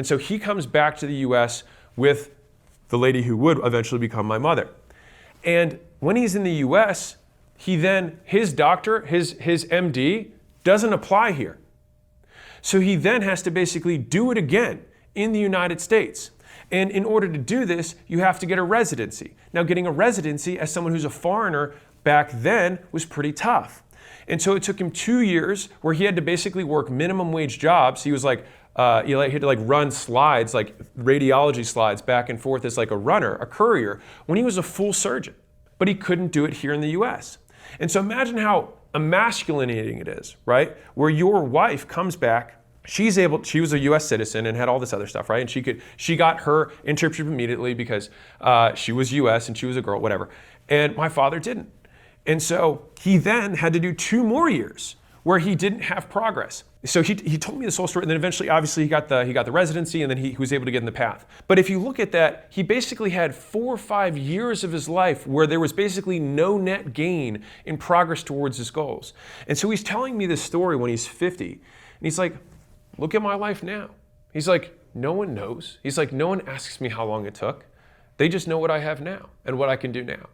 And so he comes back to the US with the lady who would eventually become my mother. And when he's in the US, his doctor, his MD, doesn't apply here. So he then has to basically do it again in the United States. And in order to do this, you have to get a residency. Now, getting a residency as someone who's a foreigner back then was pretty tough. And so it took him 2 years where he had to basically work minimum wage jobs. He was like, he had to like run slides, like radiology slides back and forth as like a runner, a courier, when he was a full surgeon. But he couldn't do it here in the US. And so imagine how emasculating it is, right? Where your wife comes back, she was a US citizen and had all this other stuff, right? And she got her internship immediately because she was US and she was a girl, whatever. And my father didn't. And so he then had to do 2 more years where he didn't have progress. So he told me this whole story, and then eventually, obviously, he got the residency, and then he was able to get in the path. But if you look at that, he basically had 4 or 5 years of his life where there was basically no net gain in progress towards his goals. And so he's telling me this story when he's 50, and he's like, look at my life now. He's like, no one knows. He's like, no one asks me how long it took. They just know what I have now and what I can do now.